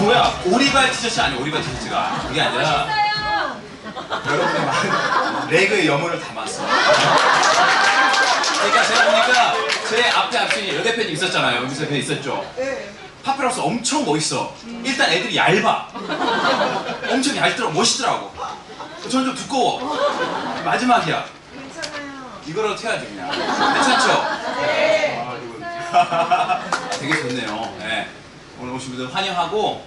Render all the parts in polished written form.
뭐야? 오리발 티셔츠 아니야? 오리발 티셔츠가 그게 아니라 여러분의 많은 레그의 염원을 담았어. 그러니까 제가 보니까 제 앞에 여 대표님 있었잖아요. 여기서 배 있었죠. 파피러스 엄청 멋있어. 일단 애들이 얇아. 엄청 얇더라고. 멋있더라고. 저는 좀 두꺼워. 마지막이야. 괜찮아요. 이거라도 태야지 그냥. 괜찮죠? 네. 되게 좋네요. 네. 오늘 오신 분들 환영하고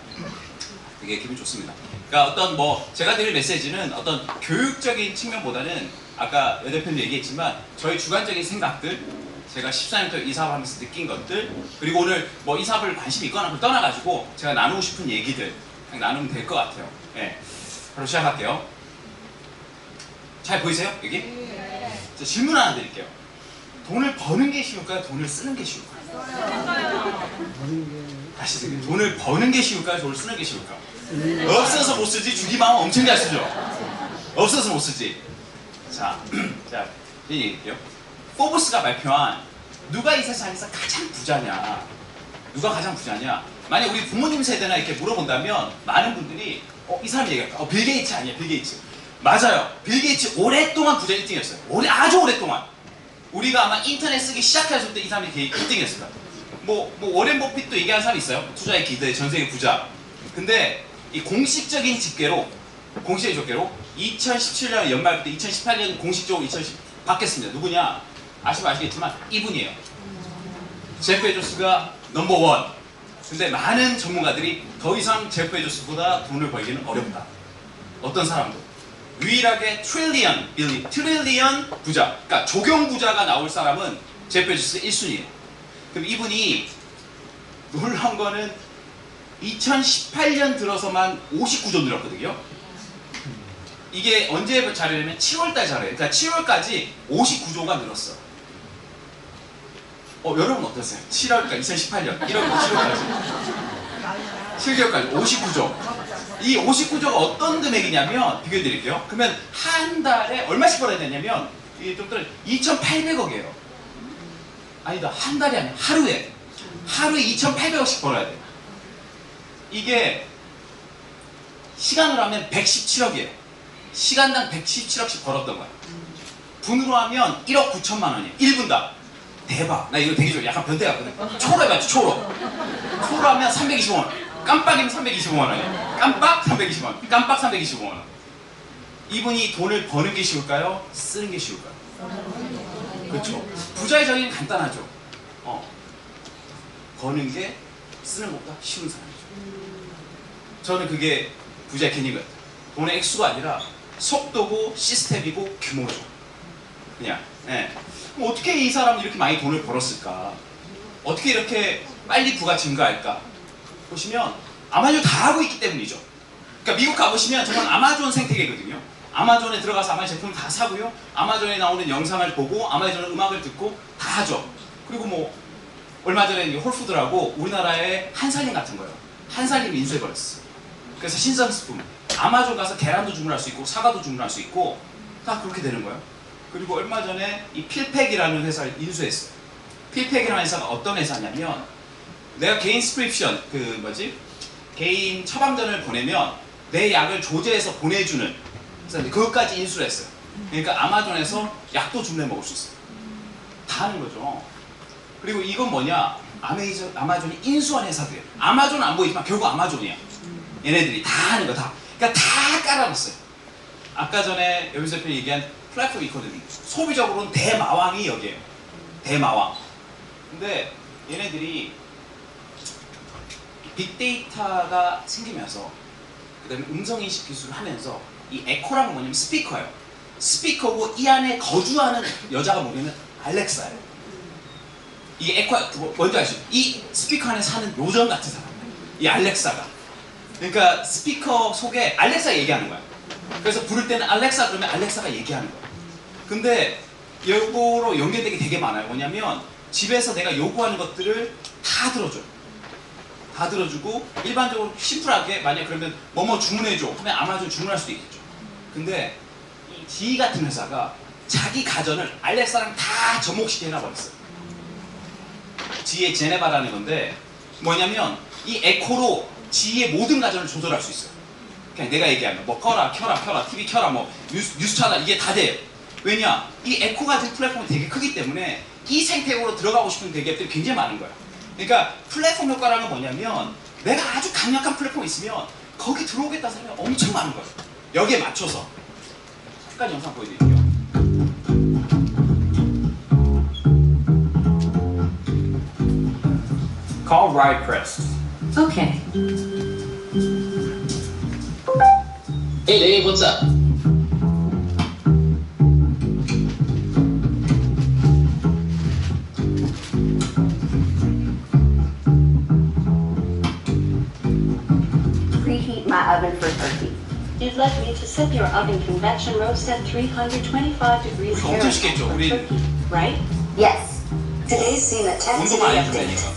되게 기분 좋습니다. 그러니까 어떤 뭐 제가 드릴 메시지는 어떤 교육적인 측면보다는 아까 여 대표님 얘기했지만 저희 주관적인 생각들, 제가 14년 동안 이 사업을 하면서 느낀 것들, 그리고 오늘 뭐 이 사업을 관심이 있거나 그걸 떠나가지고 제가 나누고 싶은 얘기들 그냥 나누면 될 것 같아요. 네. 바로 시작할게요. 잘 보이세요? 여기? 네. 질문 하나 드릴게요. 돈을 버는 게 쉬울까요? 돈을 쓰는 게 쉬울까요? 다시 드릴게요. 돈을 버는 게 쉬울까요? 돈을 쓰는 게 쉬울까요? 없어서 못 쓰지 주기만 하면 엄청 잘 쓰죠? 없어서 못 쓰지. 자, 이 얘기할게요. 포브스가 발표한 누가 이 세상에서 가장 부자냐, 누가 가장 부자냐, 만약 우리 부모님 세대나 이렇게 물어본다면 많은 분들이 이 사람 얘기할까? 빌 게이츠 아니야? 빌 게이츠. 맞아요. 빌 게이츠 오랫동안 부자 1등이었어요. 아주 오랫동안. 우리가 아마 인터넷 쓰기 시작했을 때 이 사람이 1등이었을 거야. 뭐 워렌 버핏도 얘기하는 사람이 있어요. 투자의 기대, 전 세계 부자. 근데 이 공식적인 집계로 2017년 연말부터 2018년 공식적으로 바뀌었습니다. 누구냐? 아시겠지만 이분이에요. 제프 베조스가 넘버원. 근데 많은 전문가들이 더 이상 제프 베조스보다 돈을 벌기는 어렵다. 어떤 사람도 유일하게 트릴리언 부자, 그러니까 조경 부자가 나올 사람은 제프 베조스 1순위예요. 그럼 이분이 놀라운 거는 2018년 들어서만 59조 늘었거든요. 이게 언제 자료냐면 7월달 자료예요. 그러니까 7월까지 59조가 늘었어. 여러분 어떠세요? 7월까지 2018년 1월부터 7월까지 7개월까지 59조. 이 59조가 어떤 금액이냐면 비교해드릴게요. 그러면 한 달에 얼마씩 벌어야 되냐면 이게 좀 2,800억이에요. 아니다, 한 달이 아니야. 하루에 2,800억씩 벌어야 돼. 이게 시간으로 하면 117억이에요. 시간당 117억씩 벌었던 거야. 분으로 하면 1억 9천만 원이에요. 1분당. 대박. 나 이거 되게 좋아. 약간 변태 같거든. 초로 해봤지, 초로. 초로 하면 325원. 깜빡이면 325만 원이에요. 깜빡 320원. 깜빡 325만 원. 이분이 돈을 버는 게 쉬울까요? 쓰는 게 쉬울까요? 그렇죠. 부자의 정의는 간단하죠. 버는 게 쓰는 것보다 쉬운 사람이죠. 저는 그게 부자의 개념 같아요. 돈의 액수가 아니라 속도고 시스템이고 규모죠. 그냥. 네. 그럼 어떻게 이 사람은 이렇게 많이 돈을 벌었을까? 어떻게 이렇게 빨리 부가 증가할까? 보시면 아마존 다 하고 있기 때문이죠. 그러니까 미국 가보시면 정말 아마존 생태계거든요. 아마존에 들어가서 아마존 제품을 다 사고요. 아마존에 나오는 영상을 보고 아마존 음악을 듣고 다 하죠. 그리고 뭐 얼마 전에 홀푸드라고 우리나라의 한살림 같은 거예요. 한살림 인수해버렸어. 그래서 신상식품 아마존 가서 계란도 주문할 수 있고 사과도 주문할 수 있고 다 그렇게 되는 거예요. 그리고 얼마 전에 이 필팩이라는 회사를 인수했어요. 필팩이라는 회사가 어떤 회사냐면 내가 개인 스크립션 개인 처방전을 보내면 내 약을 조제해서 보내주는 그래서 그것까지 인수를 했어요. 그러니까 아마존에서 약도 주문해 먹을 수 있어요. 다 하는 거죠. 그리고 이건 뭐냐? 아마존이 인수한 회사들이에요. 아마존은 안 보이지만 결국 아마존이야. 얘네들이 다 하는 거 다. 그러니까 다 깔아놨어요. 아까 전에 여기서 얘기한 플랫폼 이코노미. 소비적으로는 대마왕이 여기에요. 대마왕. 근데 얘네들이 빅데이터가 생기면서 그 다음에 음성인식 기술을 하면서 이 에코라는 뭐냐면 스피커예요. 스피커고 이 안에 거주하는 여자가 뭐냐면 알렉사예요. 이게 에코 뭔지 아시죠? 이 스피커 안에 사는 요정 같은 사람. 이 알렉사가. 그러니까 스피커 속에 알렉사 얘기하는 거야. 그래서 부를 때는 알렉사 그러면 알렉사가 얘기하는 거야. 근데 요거로 연결되게 되게 많아요. 뭐냐면 집에서 내가 요구하는 것들을 다 들어줘요. 다 들어주고 일반적으로 심플하게 만약 그러면 뭐뭐 주문해줘 하면 아마존 주문할 수도 있겠죠. 근데 이 GE 같은 회사가 자기 가전을 알렉사랑 다 접목시켜 해놔버렸어요. GE의 제네바라는 건데 뭐냐면 이 에코로 지의 모든 가전을 조절할 수 있어요. 그냥 내가 얘기하면 뭐 켜라, TV 켜라, 뭐 뉴스 찾아 이게 다 돼요. 왜냐? 이 에코 같은 플랫폼이 되게 크기 때문에 이 생태계로 들어가고 싶은 대기업들이 굉장히 많은 거야. 그러니까 플랫폼 효과라는 건 뭐냐면 내가 아주 강력한 플랫폼이 있으면 거기 들어오겠다는 사람이 엄청 많은 거예요. 여기에 맞춰서 잠깐 영상 보여드릴게요. Call RidePress. Okay. Hey Dave, what's up? Preheat my oven for turkey. You'd like me to set your oven convection roast at 325 degrees 엄청 Fahrenheit 쉽겠죠, for 우리. turkey, right? Yes. Today's CNET 10 운동 today 많이 update. 주려니까.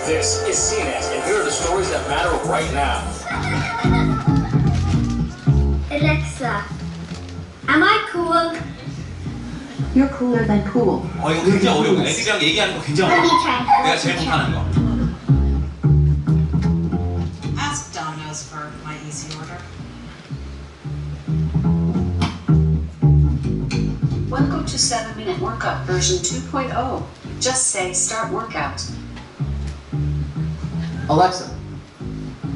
This is CNET, and here are the stories that matter right now. Alexa, am I cool? You're cooler than cool. 이거 굉장히 어려워. 애들이랑 얘기하는 거 굉장히 Let me 어려워. try. 내가 제일 못하는 거. Ask Domino's for my easy order. Welcome to 7-Minute Workout version 2.0. Just say start workout. Alexa,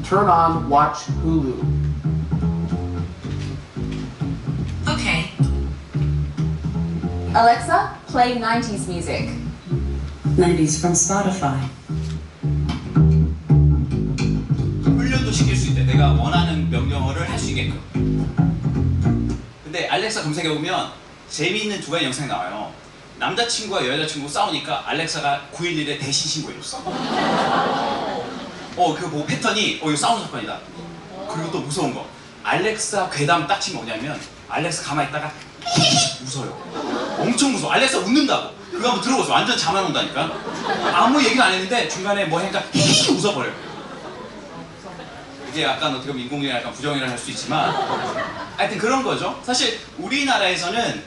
turn on Watch Hulu. Okay. Alexa, play 90s music. 90s from Spotify. 훈련도 시킬 수 있대. 내가 원하는 명령어를 할 수 있게끔. 근데 알렉사 검색해보면 재미있는 두 가지 영상이 나와요. 남자친구와 여자친구 싸우니까 알렉사가 911에 대신 신고해줬어. 그거 보고 패턴이 이거 싸우는 사건이다. 그리고 또 무서운 거. 알렉사 괴담 딱 치면 뭐냐면 알렉사 가만히 있다가 웃어요. 엄청 무서워. 알렉사 웃는다고. 그거 한번 들어보세요. 완전 잠 안 온다니까. 아무 얘기도 안 했는데 중간에 뭐 하니까 웃어버려요. 이게 약간 어떻게 보면 인공지능이 약간 부정이라 할 수 있지만 하여튼 그런 거죠. 사실 우리나라에서는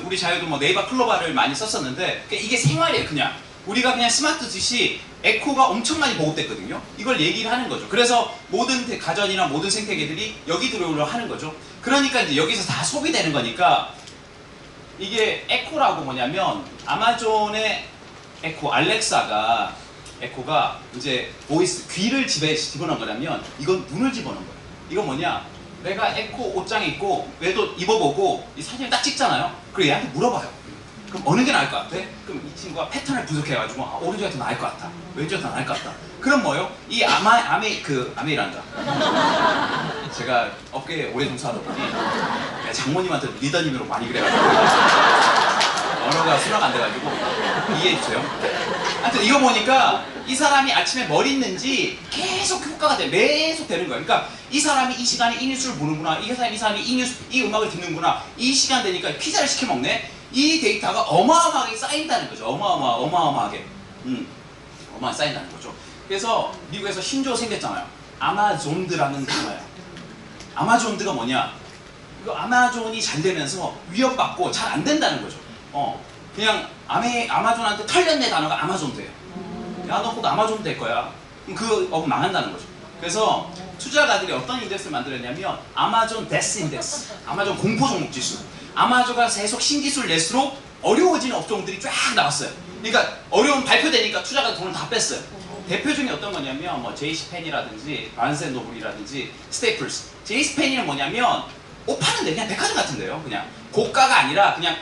우리 자유도 뭐 네이버 클로바를 많이 썼었는데 이게 생활이에요. 그냥 우리가 그냥 스마트 듯이 에코가 엄청 많이 보급됐거든요. 이걸 얘기를 하는 거죠. 그래서 모든 가전이나 모든 생태계들이 여기 들어오려고 하는 거죠. 그러니까 이제 여기서 다 소비되는 거니까 이게 에코라고 뭐냐면 아마존의 에코가 이제 보이스 귀를 집어넣은 거라면 이건 눈을 집어넣은 거예요. 이건 뭐냐? 내가 에코 옷장에 있고 얘도 입어보고 이 사진을 딱 찍잖아요. 그리고 얘한테 물어봐요. 그럼 어느 게 나을 것 같아? 그럼 이 친구가 패턴을 분석해가지고 오른쪽이 더 나을 것 같다. 왼쪽이 더 나을 것 같다. 그럼 뭐요? 이 아메이란다. 제가 업계에 오래 종사하다 보니 장모님한테 리더님으로 많이 그래가지고 언어가 순화가 안 돼가지고 이해해주세요. 하여튼 이거 보니까 이 사람이 아침에 뭘 읽는지 계속 효과가 돼. 계속 되는 거예요. 그러니까 이 사람이 이 시간에 이 뉴스를 보는구나. 이 사람이 이 음악을 듣는구나. 이 시간 되니까 피자를 시켜 먹네. 이 데이터가 어마어마하게 쌓인다는 거죠. 어마어마하게. 어마어마하게 쌓인다는 거죠. 그래서 미국에서 신조어 생겼잖아요. 아마존드라는 단어야. 아마존드가 뭐냐? 이거 아마존이 잘 되면서 위협받고 잘 안 된다는 거죠. 그냥 아마존한테 털렸네 단어가 아마존드예요. 야, 너 곧 아마존 될 거야. 그럼 그 업은 망한다는 거죠. 그래서 투자가들이 어떤 인덱스를 만들었냐면 아마존 데스 인덱스, 아마존 공포 종목 지수. 아마존가 계속 신기술 낼수록 어려워지는 업종들이 쫙 나왔어요. 그러니까 어려운 발표되니까 투자가 돈을 다 뺐어요. 대표 중에 어떤 거냐면 뭐 제이시펜이라든지 바른스앤노블이라든지 스테이플스. 제이시펜이는 뭐냐면 옷 파는 데 그냥 백화점 같은데요. 그냥 고가가 아니라 그냥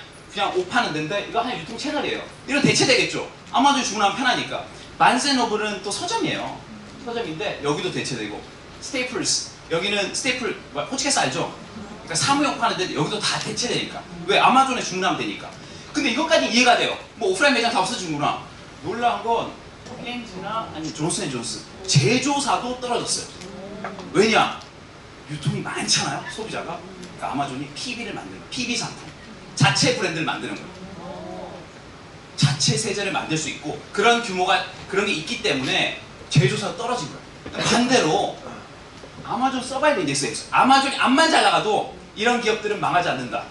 옷 파는 데인데 이거 하나 유통 채널이에요. 이런 대체되겠죠. 아마존이 주문하면 편하니까. 바른스앤노블은 또 서점이에요. 서점인데 여기도 대체되고. 스테이플스 여기는 스테이플 호치케스 알죠? 그러니까 사무용 파는데 여기도 다 대체되니까. 왜? 아마존에 주문하면 되니까. 근데 이것까지 이해가 돼요. 뭐 오프라인 매장 다 없어지는구나. 놀라운 건 P&G나 아니 존슨앤존슨 제조사도 떨어졌어요. 왜냐? 유통이 많잖아요. 소비자가. 그러니까 아마존이 PB를 만드는 거예요. PB 상품. 자체 브랜드를 만드는 거예요. 자체 세제를 만들 수 있고 그런 규모가 그런 게 있기 때문에 제조사가 떨어진 거예요. 반대로 아마존 서바이벌 인덱스에 있어요. 아마존이 암만 잘 나가도 이런 기업들은 망하지 않는다.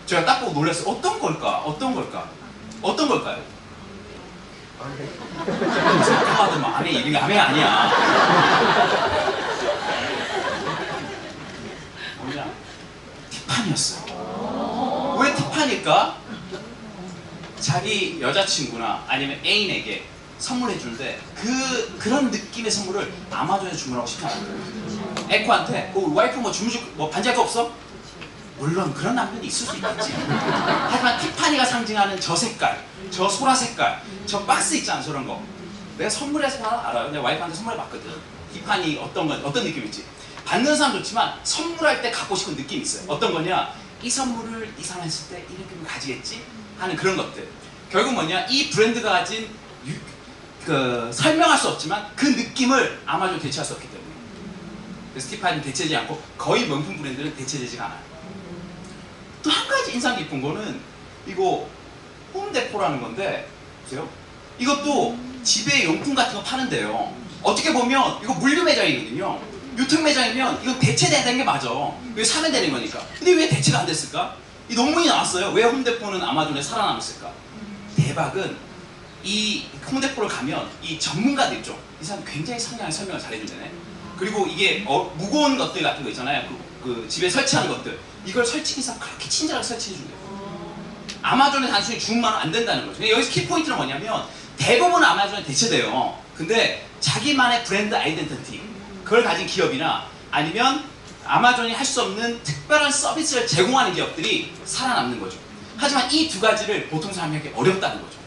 제가 딱 보고 놀랐어요. 어떤 걸까요? 받으면 뭐 암에 이름이 암이 아니야. 뭐냐? 티파니였어요. 왜 티파니일까? 자기 여자친구나 아니면 애인에게 선물해 주는데 그런 느낌의 선물을 아마존에서 주문하고 싶지 않아요. 에코한테 와이프 뭐 주문 뭐 반지할 거 없어? 물론 그런 남편이 있을 수 있겠지. 하지만 티파니가 상징하는 저 색깔, 저 소라 색깔, 저 박스 있잖아 저런 거. 내가 선물해서 알아요. 내가 와이프한테 선물해 봤거든. 티파니 어떤 느낌일지. 받는 사람 좋지만 선물할 때 갖고 싶은 느낌이 있어요. 어떤 거냐? 이 선물을 이 사람 했을 때 이 느낌을 가지겠지? 하는 그런 것들. 결국 뭐냐? 이 브랜드가 가진 설명할 수 없지만 그 느낌을 아마존 대체할 수 없기 때문에. 그래서 티파니는 대체되지 않고 거의 명품 브랜드는 대체되지가 않아요. 또 한 가지 인상 깊은 거는 이거 홈데코라는 건데 보세요. 이것도 집에 용품 같은 거 파는데요. 어떻게 보면 이거 물류 매장이거든요. 유통 매장이면 이건 대체돼야 되는 게 맞아. 왜 사면 되는 거니까. 근데 왜 대체가 안 됐을까? 이 논문이 나왔어요. 왜 홈데포는 아마존에 살아남았을까? 대박은 이 홈데포를 가면 이 전문가들 있죠. 이 사람 굉장히 상냥하게 설명을 잘해주잖아요. 그리고 이게 무거운 것들 같은 거 있잖아요. 그 집에 설치하는 것들. 이걸 설치기사 그렇게 친절하게 설치해준대요. 아마존에 단순히 주문만 안 된다는 거죠. 여기서 키포인트는 뭐냐면 대부분 아마존에 대체돼요. 근데 자기만의 브랜드 아이덴티티 그걸 가진 기업이나 아니면 아마존이 할 수 없는 특별한 서비스를 제공하는 기업들이 살아남는 거죠. 하지만 이 두 가지를 보통 사람이 하기 어렵다는 거죠.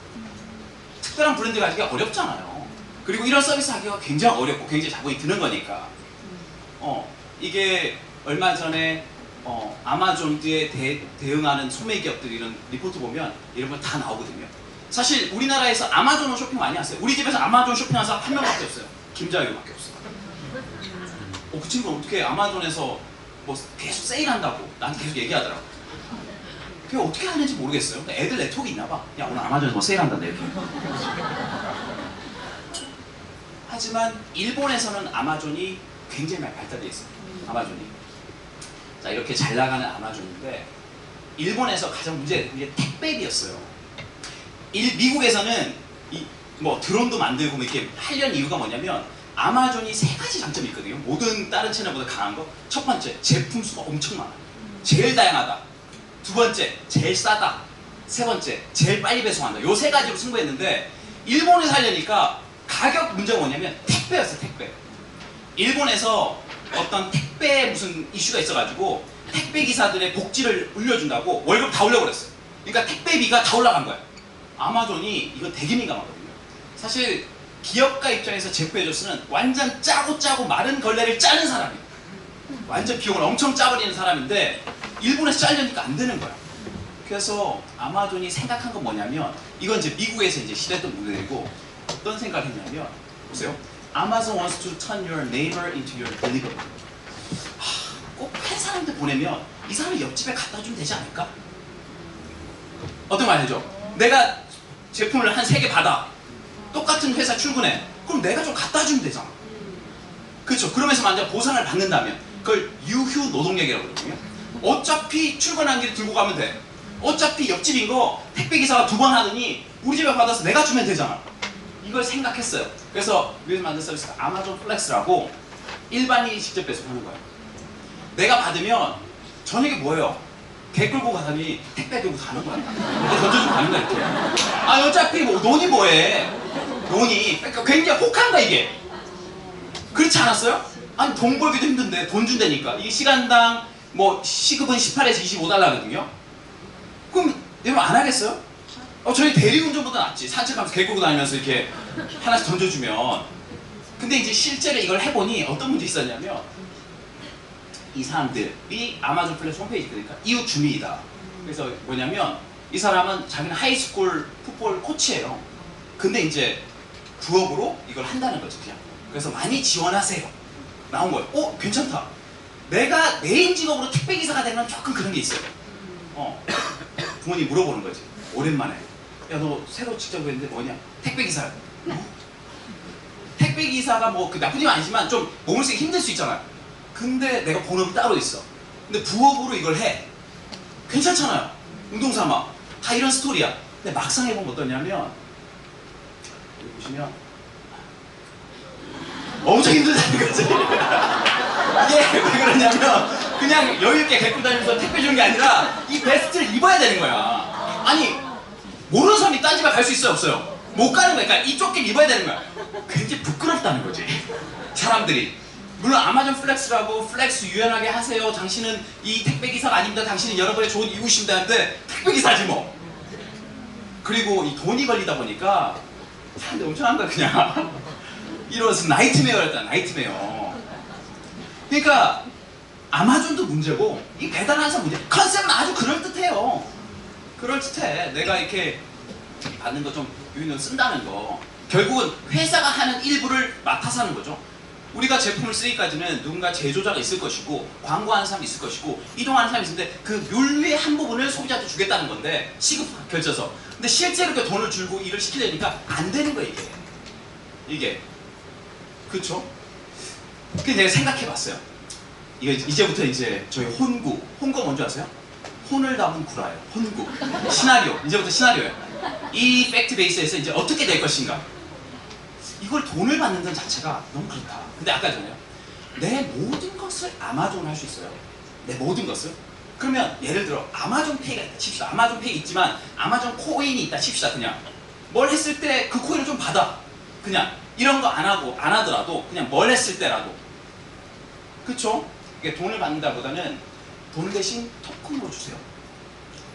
특별한 브랜드 가지기가 어렵잖아요. 그리고 이런 서비스 하기가 굉장히 어렵고 굉장히 자본이 드는 거니까. 이게 얼마 전에 아마존에 대응하는 소매 기업들 이런 리포트 보면 이런 거 다 나오거든요. 사실 우리나라에서 아마존으로 쇼핑 많이 하세요. 우리 집에서 아마존 쇼핑하는 사람 한 명밖에 없어요. 김자유밖에 없어요. 그 친구는 어떻게 아마존에서 뭐 계속 세일한다고 나한테 계속 얘기하더라고. 그게 어떻게 하는지 모르겠어요. 애들 네트워크 있나 봐. 야 오늘 아마존에서 뭐 세일한다 이렇게. 하지만 일본에서는 아마존이 굉장히 많이 발달되어 있어요. 아마존이. 자 이렇게 잘 나가는 아마존인데 일본에서 가장 문제가 택배비였어요. 미국에서는 뭐 드론도 만들고 이렇게 하려는 이유가 뭐냐면 아마존이 세 가지 장점이 있거든요. 모든 다른 채널보다 강한 거. 첫 번째, 제품 수가 엄청 많아요. 제일 다양하다. 두 번째, 제일 싸다. 세 번째, 제일 빨리 배송한다. 요 세 가지로 승부했는데 일본에서 하려니까 가격 문제가 뭐냐면 택배였어요. 택배. 일본에서 어떤 택배 무슨 이슈가 있어가지고 택배 기사들의 복지를 올려준다고 월급 다 올려버렸어요. 그러니까 택배비가 다 올라간 거예요. 아마존이 이거 되게 민감하거든요. 사실 기업가 입장에서 제프 베조스는 완전 짜고 마른 걸레를 짜는 사람이에요. 완전 비용을 엄청 짜버리는 사람인데 일본에서 짜려니까 안 되는 거야. 그래서 아마존이 생각한 건 뭐냐면 이건 이제 미국에서 이제 시도했던 모델이고 어떤 생각을 했냐면 보세요. Amazon wants to turn your neighbor into your delivery. 꼭 한 사람한테 보내면 이 사람이 옆집에 갖다 주면 되지 않을까? 어떤 말이죠? 내가 제품을 한 3개 받아. 똑같은 회사 출근해. 그럼 내가 좀 갖다 주면 되잖아. 그렇죠? 그러면서 만약 보상을 받는다면 그걸 유휴 노동력이라고 그러거든요. 어차피 출근한 길에 들고 가면 돼. 어차피 옆집인 거 택배기사가 2번 하더니 우리 집에 받아서 내가 주면 되잖아. 이걸 생각했어요. 그래서 위에서 만든 서비스가 아마존 플렉스라고 일반인이 직접 배송하는 거예요. 내가 받으면 저녁에 뭐예요? 개 끌고 가더니 택배 들고 가는 거야. 던져주고 가는 거야 이렇게. 어차피 뭐 돈이 뭐해. 돈이 굉장히 혹한 거야 이게. 그렇지 않았어요? 아니 돈 벌기도 힘든데 돈 준다니까. 이게 시간당 뭐 시급은 18에서 25달러거든요. 그럼 여러분 안 하겠어요? 저희 대리운전보다 낫지. 산책하면서 개 끌고 다니면서 이렇게 하나씩 던져주면. 근데 이제 실제로 이걸 해보니 어떤 문제 있었냐면 이 사람들이 아마존 플랫 홈페이지 그러니까 이웃 주민이다. 그래서 뭐냐면 이 사람은 자기는 하이스쿨 풋볼 코치예요. 근데 이제 부업으로 이걸 한다는 거죠 그냥. 그래서 많이 지원하세요. 나온 거예요. 괜찮다. 내가 메인 직업으로 택배기사가 되면 조금 그런 게 있어요. 부모님 물어보는 거지. 오랜만에. 야 너 새로 직접 했는데 뭐냐? 택배기사야. 택배기사가 뭐 나쁜 건 아니지만 좀 몸을 쓰기 힘들 수 있잖아요. 근데 내가 본업이 따로 있어. 근데 부업으로 이걸 해. 괜찮잖아요. 운동삼아. 다 이런 스토리야. 근데 막상 해보면 어떠냐면 여기 보시면 엄청 힘들다는 거지. 이게 왜 그러냐면 그냥 여유있게 갖고 다니면서 택배 주는 게 아니라 이 베스트를 입어야 되는 거야. 아니 모르는 사람이 딴 집에 갈 수 있어요 없어요? 못 가는 거야. 그러니까 이 조끼를 입어야 되는 거야. 굉장히 부끄럽다는 거지 사람들이. 물론 아마존 플렉스라고 플렉스 유연하게 하세요. 당신은 이 택배기사가 아닙니다. 당신은 여러분의 좋은 이웃입니다 하는데 택배기사지 뭐. 그리고 이 돈이 걸리다 보니까 사람들이 엄청 한 거야 그냥. 이러면서 나이트메어였다. 나이트메어. 그러니까 아마존도 문제고 이 배달하는 사람 문제. 컨셉은 아주 그럴듯해요. 그럴듯해. 내가 이렇게 받는 거 좀 유인을 쓴다는 거. 결국은 회사가 하는 일부를 맡아서 하는 거죠. 우리가 제품을 쓰기까지는 누군가 제조자가 있을 것이고 광고하는 사람이 있을 것이고 이동하는 사람이 있는데 그 묘류의 한 부분을 소비자한테 주겠다는 건데 시급 결제서. 근데 실제로 그 돈을 줄고 일을 시키려니까 안 되는 거야 이게. 그쵸? 그래서 내가 생각해봤어요. 이제부터 이제 저희 혼구가 뭔지 아세요? 혼을 담은 구라예요. 혼구. 시나리오. 이제부터 시나리오예요. 이 팩트 베이스에서 이제 어떻게 될 것인가. 이걸 돈을 받는 것 자체가 너무 그렇다. 근데 아까 전에요. 내 모든 것을 아마존 할 수 있어요. 내 모든 것을. 그러면 예를 들어 아마존 페이가 있다 칩시다. 아마존 페이 있지만 아마존 코인이 있다 칩시다. 그냥 뭘 했을 때 그 코인을 좀 받아. 그냥 이런 거 안 하더라도 그냥 뭘 했을 때라도. 그쵸? 이게 돈을 받는다보다는 돈 대신 토큰으로 주세요.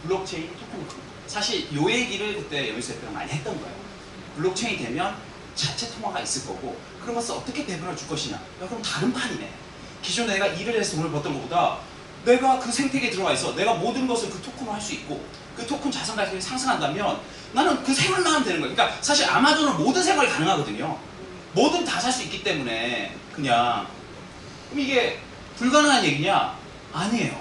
블록체인 토큰으로. 사실 요 얘기를 그때 여기서 대표랑 많이 했던 거예요. 블록체인이 되면 자체 통화가 있을 거고 그런 것을 어떻게 배분을 줄 것이냐. 야, 그럼 다른 판이네. 기존에 내가 일을 해서 돈을 벌던 것보다 내가 그 생태계에 들어가 있어. 내가 모든 것을 그 토큰으로 할 수 있고 그 토큰 자산 가격이 상승한다면 나는 그 생활만 하면 되는 거예요. 그러니까 사실 아마존은 모든 생활이 가능하거든요. 뭐든 다 살 수 있기 때문에 그냥. 그럼 이게 불가능한 얘기냐? 아니에요.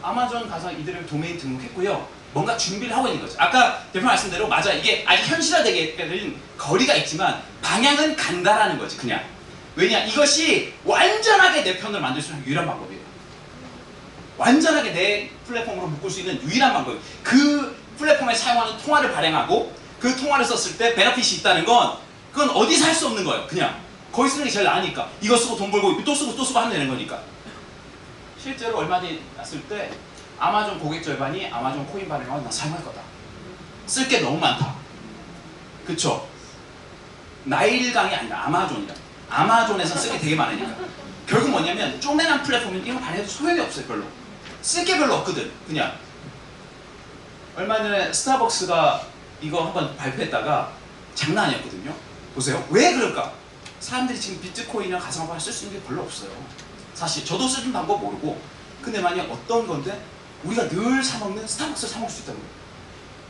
아마존 가서 이들을 도메인 등록했고요. 뭔가 준비를 하고 있는 거죠. 아까 대표 말씀대로 맞아. 이게 아직 현실화되기까지는 거리가 있지만 방향은 간다라는 거지 그냥. 왜냐? 이것이 완전하게 내 편을 만들 수 있는 유일한 방법이에요. 완전하게 내 플랫폼으로 묶을 수 있는 유일한 방법이에요. 그 플랫폼에 사용하는 통화를 발행하고 그 통화를 썼을 때 베너핏이 있다는 건 그건 어디서 할 수 없는 거예요. 그냥 거기 쓰는 게 제일 나으니까. 이거 쓰고 돈 벌고 또 쓰고 또 쓰고 하면 되는 거니까. 실제로 얼마 뒤에 났을 때 아마존 고객 절반이 아마존 코인 발행하고 나 사용할 거다. 쓸 게 너무 많다. 그쵸? 나일강이 아니라 아마존이다. 아마존에서 쓸 게 되게 많으니까. 결국 뭐냐면 쪼매난 플랫폼은 이거 발행해도 소용이 없어요. 별로. 쓸 게 별로 없거든. 그냥. 얼마 전에 스타벅스가 이거 한번 발표했다가 장난 아니었거든요. 보세요. 왜 그럴까? 사람들이 지금 비트코인이나 가상화폐를 쓸 수 있는 게 별로 없어요. 사실 저도 쓰는 방법 모르고. 근데 만약 어떤 건데 우리가 늘 사먹는 스타벅스를 사먹을 수 있다는 거예요.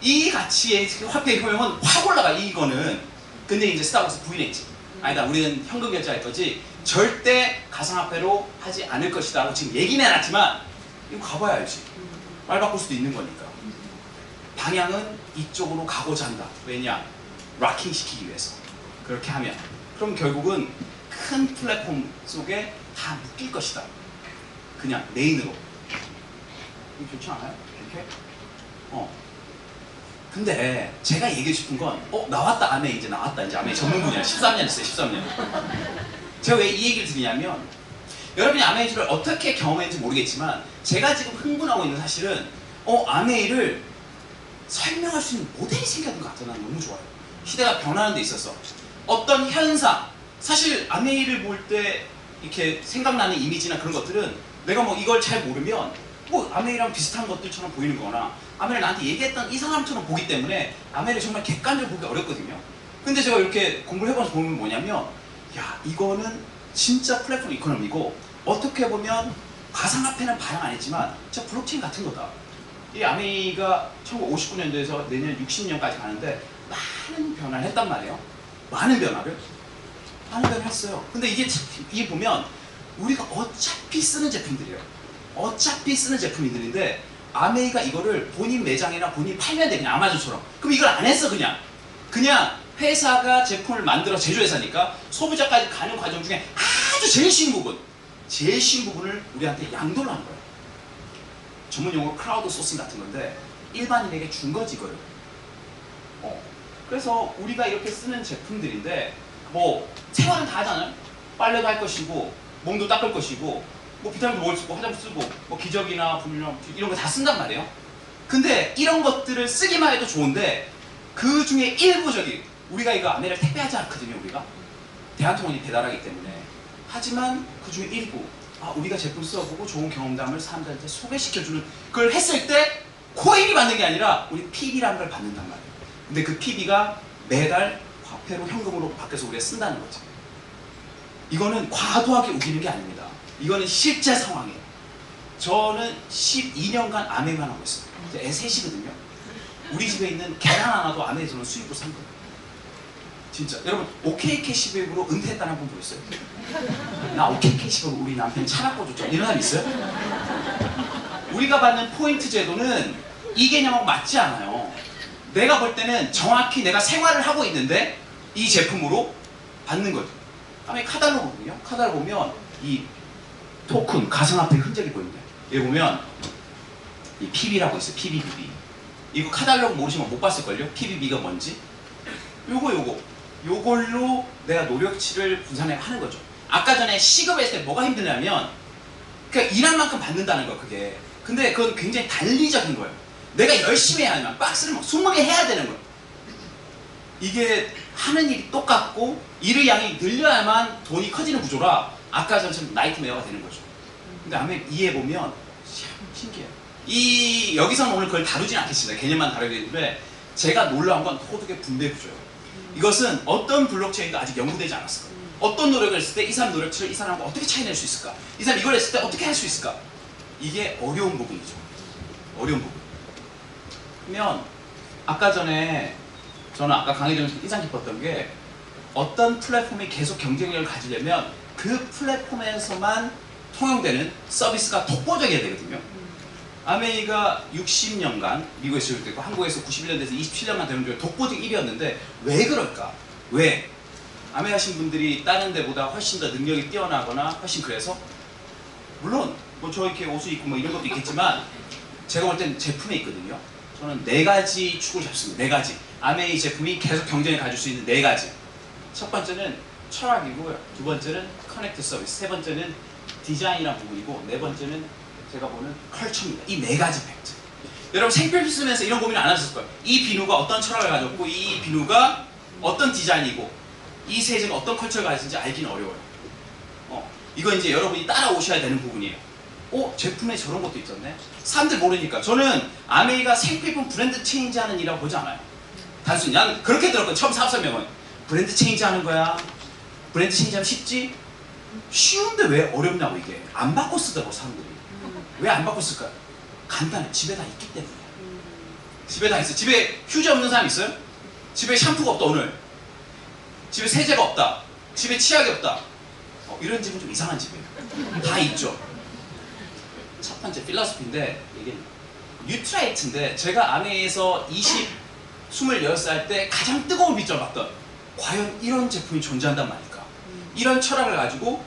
이 가치의 화폐의 효용은 확 올라가. 이거는. 근데 이제 스타벅스 부인했지. 아니다, 우리는 현금 결제할 거지 절대 가상화폐로 하지 않을 것이다 라고 지금 얘기는 해놨지만 이거 가봐야 알지. 말 바꿀 수도 있는 거니까. 방향은 이쪽으로 가고자 한다. 왜냐? 락킹 시키기 위해서. 그렇게 하면 그럼 결국은 큰 플랫폼 속에 다 묶일 것이다. 그냥 메인으로. 이거 좋지 않아요? 이렇게? 근데 제가 얘기해 싶은 건 나왔다. 아메 이제 나왔다. 이제 아메 전문 분야 13년 했어요. 13년. 제가 왜 이 얘기를 드리냐면 여러분이 아메이를 어떻게 경험했는지 모르겠지만 제가 지금 흥분하고 있는 사실은 아메이를 설명할 수 있는 모델이 생겼는 것 같아. 난 너무 좋아요. 시대가 변하는 데 있어서 어떤 현상, 사실 아메이를 볼 때 이렇게 생각나는 이미지나 그런 것들은 내가 뭐 이걸 잘 모르면 뭐 아메이랑 비슷한 것들처럼 보이는 거나 아메이를 나한테 얘기했던 이 사람처럼 보기 때문에 아메이를 정말 객관적으로 보기 어렵거든요. 근데 제가 이렇게 공부를 해봐서 보면 뭐냐면 야, 이거는 진짜 플랫폼 이코노미고 어떻게 보면 가상화폐는 발행 안 했지만 진짜 블록체인 같은 거다. 이 아메이가 1959년도에서 내년 60년까지 가는데 많은 변화를 했단 말이에요. 많은 변화를 했어요. 근데 이게 보면 우리가 어차피 쓰는 제품들이에요. 어차피 쓰는 제품들인데 아메이가 이거를 본인 매장이나 본인 팔면 돼. 그냥 아마존처럼. 그럼 이걸 안 했어. 그냥 회사가 제품을 만들어 제조회사니까 소비자까지 가는 과정 중에 아주 제일 쉬운 부분을 우리한테 양도를 한 거예요. 전문 용어로 크라우드 소싱 같은 건데 일반인에게 준 거지 이거를. 그래서 우리가 이렇게 쓰는 제품들인데 뭐 생활은 다 하잖아요. 빨래도 할 것이고 몸도 닦을 것이고 뭐 비타민도 먹을 수 있고 화장품 쓰고 뭐 기저귀나 분유나 이런 거 다 쓴단 말이에요. 근데 이런 것들을 쓰기만 해도 좋은데 그 중에 일부적인 우리가 이거 아내를 택배하지 않거든요. 우리가 대한통운이 배달하기 때문에. 하지만 그 중에 일부 우리가 제품 써보고 좋은 경험담을 사람들한테 소개시켜주는 그걸 했을 때 코인이 받는 게 아니라 우리 PB라는 걸 받는단 말이에요. 근데 그 PB가 매달 화폐로 현금으로 바뀌어서 우리가 쓴다는 거죠. 이거는 과도하게 우기는 게 아닙니다. 이거는 실제 상황이에요. 저는 12년간 아메이만 하고 있어요. 애 셋이거든요. 우리 집에 있는 계란 하나도 아메에서는 수입으로 산 거예요. 진짜. 여러분 OK 캐시백으로 은퇴했다는 분 보셨어요? 나 OK 캐시백으로 우리 남편 차 바꿔줬죠. 이런 사람 있어요? 우리가 받는 포인트 제도는 이 개념하고 맞지 않아요. 내가 볼 때는 정확히 내가 생활을 하고 있는데 이 제품으로 받는 거죠. 다음에 카달로그거든요. 카달로그 보면 이 토큰, 가상화폐 흔적이 보입니다. 여기 보면 이 PB라고 있어요. PBBB. 이거 카달로그 모르시면 못 봤을걸요? PBB가 뭔지? 요걸로 내가 노력치를 분산해 하는 거죠. 아까 전에 시급했을 때 뭐가 힘드냐면 그러니까 일한 만큼 받는다는 거 그게. 근데 그건 굉장히 단리적인 거예요. 내가 열심히 해야 하면 박스를 막 20개 해야 되는 거예요. 이게 하는 일이 똑같고 일의 양이 늘려야만 돈이 커지는 구조라 아까 전처럼 나이트메어가 되는 거죠. 근데 아마 이해해보면 참 신기해요. 여기서는 오늘 그걸 다루진 않겠습니다. 개념만 다루겠는데 제가 놀라운 건 소득의 분배 구조예요. 이것은 어떤 블록체인도 아직 연구되지 않았을 거예요. 어떤 노력을 했을 때 이 사람 노력치를 이 사람과 어떻게 차이낼 수 있을까? 이 사람 이걸 했을 때 어떻게 할 수 있을까? 이게 어려운 부분이죠. 어려운 부분. 그러면 아까 전에 저는 아까 강의 중에서 인상 깊었던 게 어떤 플랫폼이 계속 경쟁력을 가지려면 그 플랫폼에서만 통용되는 서비스가 독보적이어야 되거든요. 아메이가 60년간 미국에서 시작됐고 한국에서 91년대에서 27년간 되는 중에 독보적 1위였는데 왜 그럴까? 왜? 아메이 하신 분들이 다른 데보다 훨씬 더 능력이 뛰어나거나 훨씬 그래서? 물론 뭐 저 이렇게 옷을 입고 뭐 이런 것도 있겠지만 제가 볼 때는 제품에 있거든요. 저는 4가지 축을 잡습니다. 4가지. 아메이 제품이 계속 경쟁을 가질 수 있는 4가지. 첫 번째는 철학이고요. 두 번째는 커넥트 서비스. 세 번째는 디자인이라는 부분이고 네 번째는 제가 보는 컬처입니다. 이 4가지 팩트. 여러분 생필품 쓰면서 이런 고민을 안 하셨을 거예요. 이 비누가 어떤 철학을 가졌고 이 비누가 어떤 디자인이고 이 세제가 어떤 컬처를 가졌는지 알기는 어려워요. 이거 이제 여러분이 따라오셔야 되는 부분이에요. 제품에 저런 것도 있었네? 사람들 모르니까. 저는 아메이가 생필품 브랜드 체인지하는 일이라고 보지 않아요. 단순히 난 그렇게 들었거든. 처음 사업 설명은 브랜드 체인지하는 거야. 브랜드 체인지하면 쉽지? 쉬운데 왜 어렵냐고. 이게 안 바꿔 쓰더라고 사람들이. 왜 안 바꿔 쓸까요? 간단해. 집에 다 있기 때문에. 집에 다 있어. 집에 휴지 없는 사람 있어요? 집에 샴푸가 없다 오늘. 집에 세제가 없다. 집에 치약이 없다. 이런 집은 좀 이상한 집이에요. 다 있죠. 첫 번째 필로소피인데 이게 뉴트라이트인데 제가 아메이에서 26살 때 가장 뜨거운 빛을 봤던 과연 이런 제품이 존재한단 말일까? 이런 철학을 가지고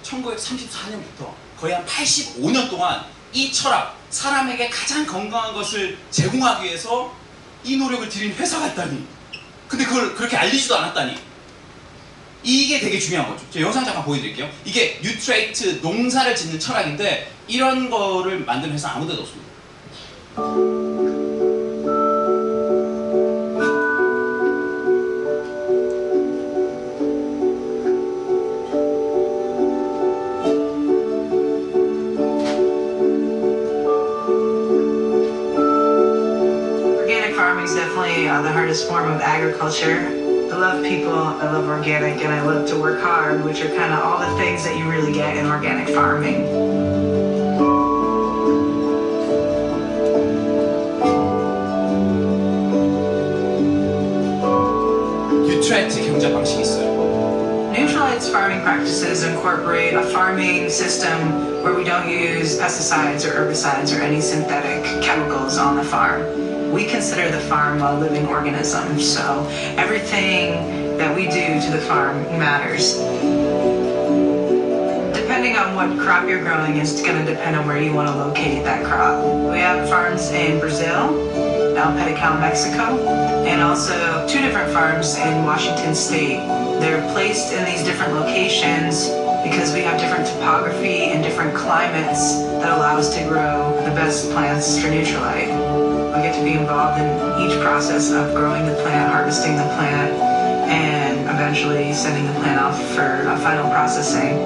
1934년부터 거의 한 85년 동안 이 철학, 사람에게 가장 건강한 것을 제공하기 위해서 이 노력을 들인 회사가 있다니. 근데 그걸 그렇게 알리지도 않았다니. 이게 되게 중요한 거죠. 제가 영상 잠깐 보여드릴게요. 이게 뉴트레이트 농사를 짓는 철학인데 이런 거를 만드는 회사 아무 데도 없습니다. Organic farming is definitely the hardest form of agriculture. I love people, I love organic, and I love to work hard, which are kind of all the things that you really get in organic farming. 뉴트라이트 경작 방식이 있어요. Neutralized farming practices incorporate a farming system where we don't use pesticides or herbicides or any synthetic chemicals on the farm. We consider the farm a living organism, so everything that we do to the farm matters. Depending on what crop you're growing is going to depend on where you want to locate that crop. We have farms in Brazil, El Pedical, Mexico, and also 2 different farms in Washington State. They're placed in these different locations because we have different topography and different climates that allow us to grow the best plants for Nutrilite. We get to be involved in each process of growing the plant, harvesting the plant, and eventually sending the plant off for final processing.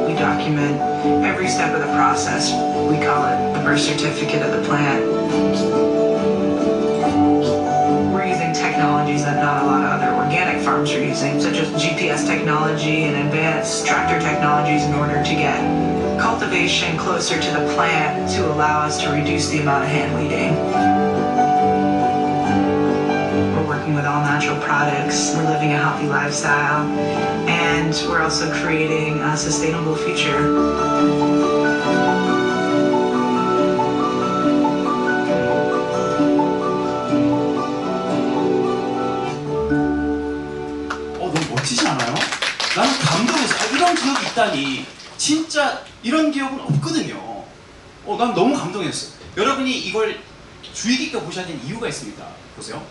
We document every step of the process. We call it the birth certificate of the plant. We're using technologies that not a lot of other organic farms are using, such as GPS technology and advanced tractor technologies in order to get cultivation closer to the plant to allow us to reduce the amount of hand weeding. We're working with all natural products, we're living a healthy lifestyle, and we're also creating a sustainable future. 너무 멋지지 않아요? 나는 감동해서 이런 기억이 있다니 진짜 이런 기억은 없거든요. 난 너무 감동했어. 여러분이 이걸 주의 깊게 보셔야 되는 이유가 있습니다. 보세요.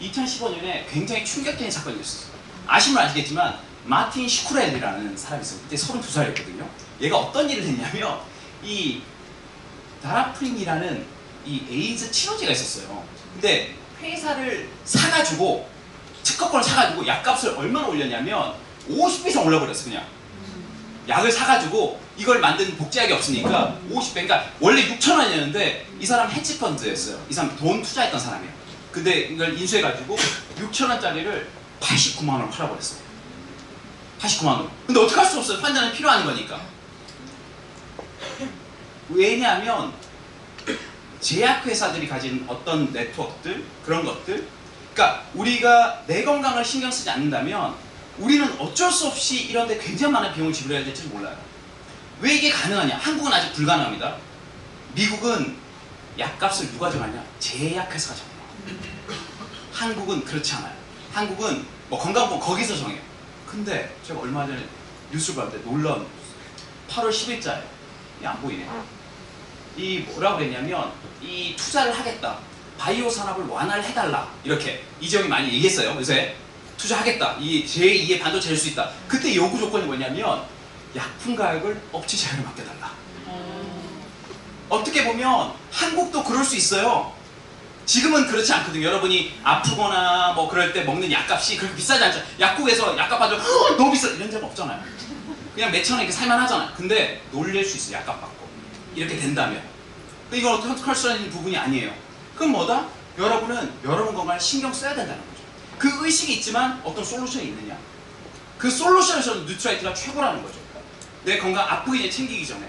2015년에 굉장히 충격적인 사건이 있었어요. 아시면 아시겠지만 마틴 시쿠렐리라는 사람이 있어요. 그때 32살이었거든요. 얘가 어떤 일을 했냐면 이 다라프린이라는 이 에이즈 치료제가 있었어요. 근데 회사를 사가지고 특허권을 사가지고 약값을 얼마나 올렸냐면 50배 이상 올려버렸어. 그냥 약을 사가지고 이걸 만든 복제약이 없으니까 50배, 그러니까 원래 6,000원이었는데 이 사람 헤지펀드였어요. 이 사람 돈 투자했던 사람이에요. 근데 이걸 인수해가지고 6,000원짜리를 89만 원 팔아버렸어요. 89만 원. 근데 어떻게 할 수 없어요. 환자는 필요한 거니까. 왜냐하면 제약회사들이 가진 어떤 네트워크들, 그런 것들, 그러니까 우리가 내 건강을 신경 쓰지 않는다면 우리는 어쩔 수 없이 이런 데 굉장히 많은 비용을 지불해야 될지 몰라요. 왜 이게 가능하냐? 한국은 아직 불가능합니다. 미국은 약값을 누가 정하냐? 제약회사가 정해요. 한국은 그렇지 않아요. 한국은 뭐 건강보험 거기서 정해요. 근데 제가 얼마 전에 뉴스를 봤는데 놀라운 뉴스. 8월 10일자예요. 안 보이네. 이 뭐라고 그랬냐면 이 투자를 하겠다. 바이오 산업을 완화를 해달라. 이렇게 이재용이 많이 얘기했어요. 요새 투자하겠다. 이 제2의 반도체 될 수 있다. 그때 요구 조건이 뭐냐면 약품 가격을 업체 제한을 맡겨달라. 어떻게 보면 한국도 그럴 수 있어요. 지금은 그렇지 않거든요. 여러분이 아프거나 뭐 그럴 때 먹는 약값이 그렇게 비싸지 않죠. 약국에서 약값 받으면 너무 비싸 이런 적 없잖아요. 그냥 몇천 원 이렇게 살만 하잖아요. 근데 놀릴 수 있어요. 약값 받고 이렇게 된다면. 이건 어떻게 할 수 있는 부분이 아니에요. 그럼 뭐다? 여러분은 여러분 건강을 신경 써야 된다는 거죠. 그 의식이 있지만 어떤 솔루션이 있느냐? 그 솔루션을 저는 뉴트라이트가 최고라는 거죠. 내 건강 아프기 전에 챙기기 전에.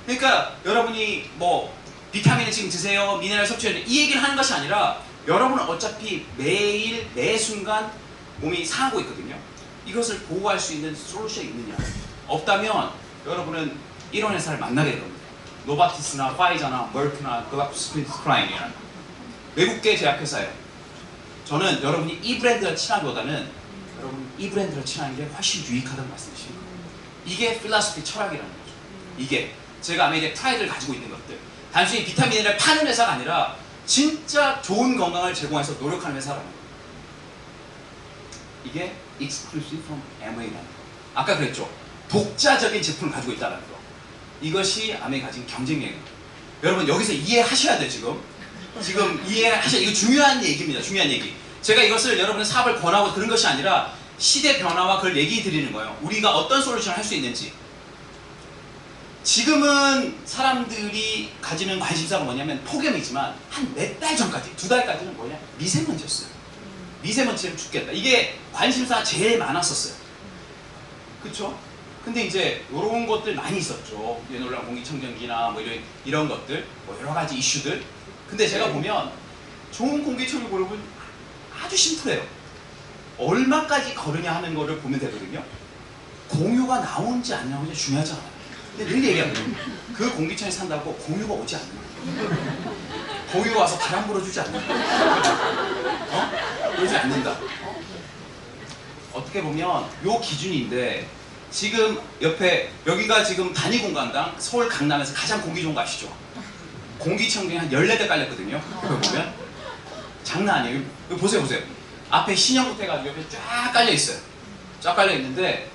그러니까 여러분이 뭐 비타민을 지금 드세요, 미네랄 섭취해야 돼, 이 얘기를 하는 것이 아니라 여러분은 어차피 매일 매 순간 몸이 상하고 있거든요. 이것을 보호할 수 있는 솔루션이 있느냐? 없다면 여러분은 이런 회사를 만나게 될 겁니다. 노바티스나 파이자나 머크나 글락소스미스클라인이라는 외국계 제약회사예요. 저는 여러분이 이 브랜드를 친하기보다는 여러분 이 브랜드를 친하는 게 훨씬 유익하다는 말씀이십니다. 이게 필라소피 철학이라는 거죠. 이게 제가 아메리카의 프라이드를 가지고 있는 것들. 단순히 비타민을 파는 회사가 아니라 진짜 좋은 건강을 제공해서 노력하는 회사라는 거예요. 이게 exclusive from MA라는 거. 아까 그랬죠. 독자적인 제품을 가지고 있다는 거. 이것이 아메이 가진 경쟁력입니다. 여러분 여기서 이해하셔야 돼요. 지금 이해하셔야. 이거 중요한 얘기입니다. 중요한 얘기. 제가 이것을 여러분의 사업을 권하고 그런 것이 아니라 시대 변화와 그걸 얘기 드리는 거예요. 우리가 어떤 솔루션을 할 수 있는지. 지금은 사람들이 가지는 관심사가 뭐냐면 폭염이지만 한 몇 달 전까지, 2달까지는 뭐냐? 미세먼지였어요. 미세먼지는 죽겠다. 이게 관심사가 제일 많았었어요. 그쵸? 근데 이제 이런 것들 많이 있었죠. 예놀랑 공기청정기나 뭐 이런 것들, 뭐 여러 가지 이슈들. 근데 제가 보면 좋은 공기청정 보려면 아주 심플해요. 얼마까지 거르냐 하는 거를 보면 되거든요. 공유가 나오는지 안 나오는지 중요하지 않아요. 근데 늘 얘기하거든요. 그 공기청에 산다고 공유가 오지 않는다. 공유가 와서 바람 불어주지 않는다. 그러지 않는다. 어떻게 보면 요 기준인데 지금 옆에 여기가 지금 단위공강당 서울 강남에서 가장 공기 좋은 거 아시죠? 공기청정기 한 14대 깔렸거든요. 그거 보면 장난 아니에요. 이거 보세요. 앞에 신형부터 해가지고 옆에 쫙 깔려 있어요. 쫙 깔려 있는데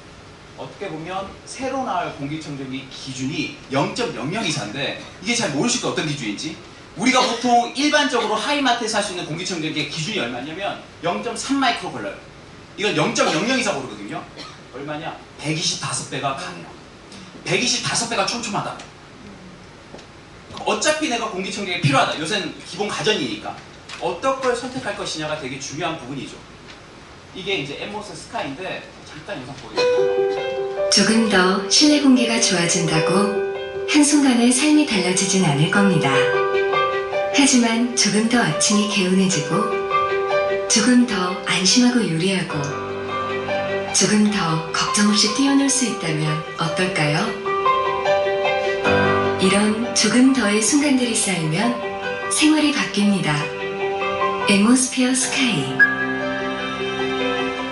어떻게 보면 새로 나올 공기청정기 기준이 0.002인데 이게 잘 모르실 거예요. 어떤 기준인지. 우리가 보통 일반적으로 하이마트에서 살 수 있는 공기청정기의 기준이 얼마냐면 0.3 마이크로 걸려요. 이건 0.002사 고르거든요. 얼마냐? 125배가 강해요. 125배가 촘촘하다. 어차피 내가 공기청정기 필요하다. 요새는 기본 가전이니까. 어떤 걸 선택할 것이냐가 되게 중요한 부분이죠. 이게 이제 엠모스 스카이인데 잠깐 영상 보여드릴게요. 조금 더 실내 공기가 좋아진다고 한순간에 삶이 달라지진 않을 겁니다. 하지만 조금 더 아침이 개운해지고 조금 더 안심하고 요리하고 조금 더 걱정 없이 뛰어놀 수 있다면 어떨까요? 이런 조금 더의 순간들이 쌓이면 생활이 바뀝니다. 엠모스피어 스카이.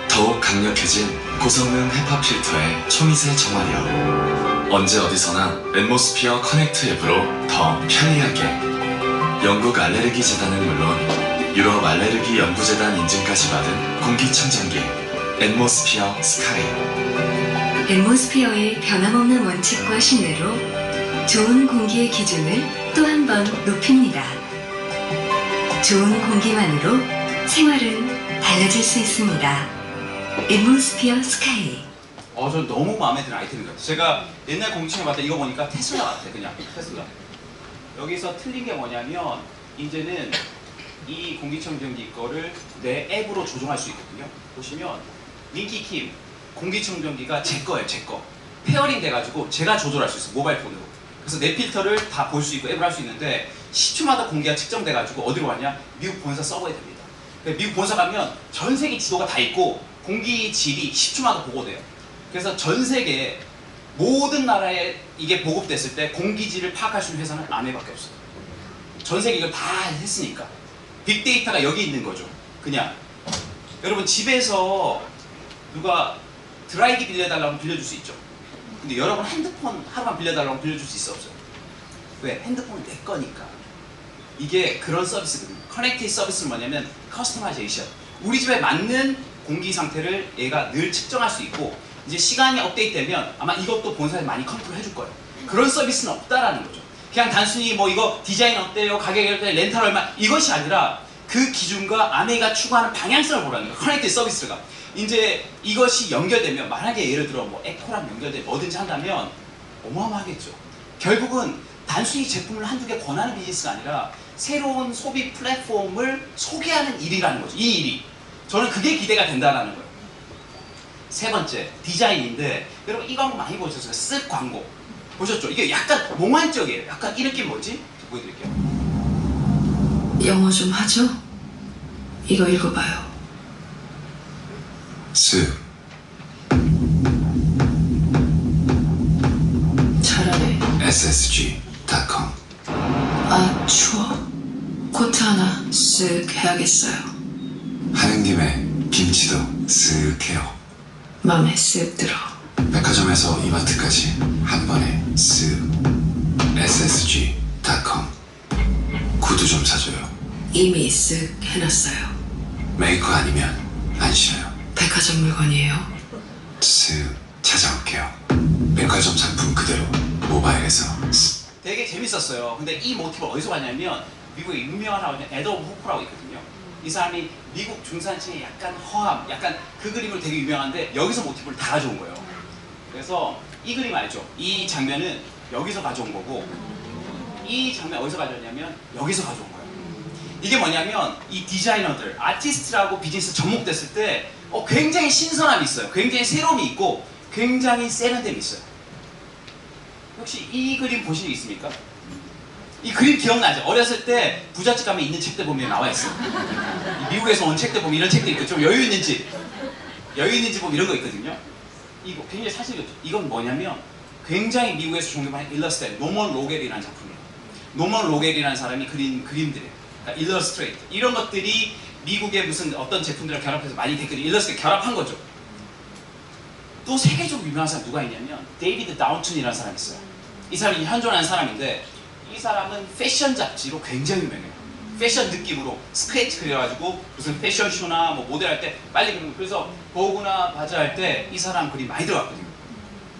더욱 강력해진 고성능 헤파 필터의 초미세 정화력. 언제 어디서나 엠모스피어 커넥트 앱으로 더 편리하게. 영국 알레르기 재단은 물론 유럽 알레르기 연구재단 인증까지 받은 공기청정기 엠모스피어 스카이. 엠모스피어의 변함없는 원칙과 신뢰로 좋은 공기의 기준을 또 한 번 높입니다. 좋은 공기만으로 생활은 달라질 수 있습니다. 엠모스피어 스카이. 저 너무 마음에 드는 아이템인 것 같아요. 제가 옛날 공기청정기 봤다 이거 보니까 테슬라 같아. 그냥 테슬라. 여기서 틀린 게 뭐냐면 이제는 이 공기청정기 거를 내 앱으로 조정할 수 있거든요. 보시면 민키킴 공기청정기가 제 거예요. 제 거. 페어링 돼가지고 제가 조절할 수 있어요. 모바일 폰으로. 그래서 내 필터를 다 볼 수 있고 앱을 할 수 있는데 10초마다 공기가 측정돼가지고 어디로 가냐? 미국 본사 서버에 됩니다. 미국 본사 가면 전 세계 지도가 다 있고 공기 질이 10초마다 보고돼요. 그래서 전 세계 모든 나라에 이게 보급됐을 때 공기질을 파악할 수 있는 회사는 아메밖에 없어요. 전 세계 이걸 다 했으니까. 빅데이터가 여기 있는 거죠. 그냥 여러분 집에서 누가 드라이기 빌려달라고 하면 빌려줄 수 있죠. 근데 여러분 핸드폰 하루만 빌려달라고 하면 빌려줄 수 있어 없어요? 왜? 핸드폰은 내 거니까. 이게 그런 서비스거든요. 커넥티드 서비스는 뭐냐면 커스터마이제이션. 우리 집에 맞는 공기 상태를 얘가 늘 측정할 수 있고 이제 시간이 업데이트되면 아마 이것도 본사에 많이 컨트롤 해줄 거예요. 그런 서비스는 없다라는 거죠. 그냥 단순히 뭐 이거 디자인 어때요? 가격이 어때요? 렌탈 얼마? 이것이 아니라 그 기준과 아메가 추구하는 방향성을 보라는 거예요. 커넥티드 서비스가. 이제 이것이 연결되면 만약에 예를 들어 뭐 에코랑 연결돼 뭐든지 한다면 어마어마하겠죠. 결국은 단순히 제품을 한두 개 권하는 비즈니스가 아니라 새로운 소비 플랫폼을 소개하는 일이라는 거죠. 이 일이. 저는 그게 기대가 된다는 거예요. 세 번째, 디자인인데 여러분 이 광고 많이 보셨어요? 쓱 광고. 보셨죠? 이게 약간 몽환적이에요. 약간 이 느낌 뭐지? 보여드릴게요. 영어 좀 하죠? 이거 읽어봐요. 잘하네. ssg.com. 아, 추워. 코트 하나 쓱 해야겠어요. 하는 김에 김치도 쓱 해요. 맘에 쓱 들어. 백화점에서 이마트까지 한 번에 쓱. ssg.com. 구두 좀 사줘요. 이미 쓱 해놨어요. 메이커 아니면 안 싫어요. 백화점 물건이에요. 쓱 찾아올게요. 백화점 상품 그대로 모바일에서 쓱. 되게 재밌었어요. 근데 이 모티브 어디서 봤냐면 미국에 유명한 아버지 에더 후프라고 있거든요. 이 사람이 미국 중산층의 약간 허함, 약간 그 그림으로 되게 유명한데 여기서 모티브를 다 가져온 거예요. 그래서 이 그림 알죠? 이 장면은 여기서 가져온 거고 이 장면 어디서 가져왔냐면 여기서 가져온 거예요. 이게 뭐냐면 이 디자이너들, 아티스트라고 비즈니스 접목됐을 때 굉장히 신선함이 있어요. 굉장히 새로움이 있고 굉장히 세련됨이 있어요. 혹시 이 그림 보신 적 있습니까? 이 그림 기억나죠? 어렸을 때 부잣집 가면 있는 책들 보면 나와 있어요. 미국에서 온 책들 보면 이런 책도 있고 좀 여유 있는 집 보면 이런 거 있거든요. 이거 굉장히 사실이었죠. 이건 뭐냐면 굉장히 미국에서 존경받는 일러스트레이터 노먼 로겔이라는 작품이에요. 노먼 로겔이라는 사람이 그린 그림들이에요. 그러니까 일러스트레이터 이런 것들이 미국의 무슨 어떤 제품들을 결합해서 많이 됐거든요. 일러스트레이터 결합한 거죠. 또 세계적으로 유명한 사람 누가 있냐면 데이비드 다운튼이라는 사람이 있어요. 이 사람이 현존하는 사람인데 이 사람은 패션 잡지로 굉장히 유명해요. 패션 느낌으로 스크래치 그려가지고 무슨 패션쇼나 뭐 모델할 때 빨리 그리고 그래서 보그나 바자 할 때 이 사람 그림 많이 들어갔거든요.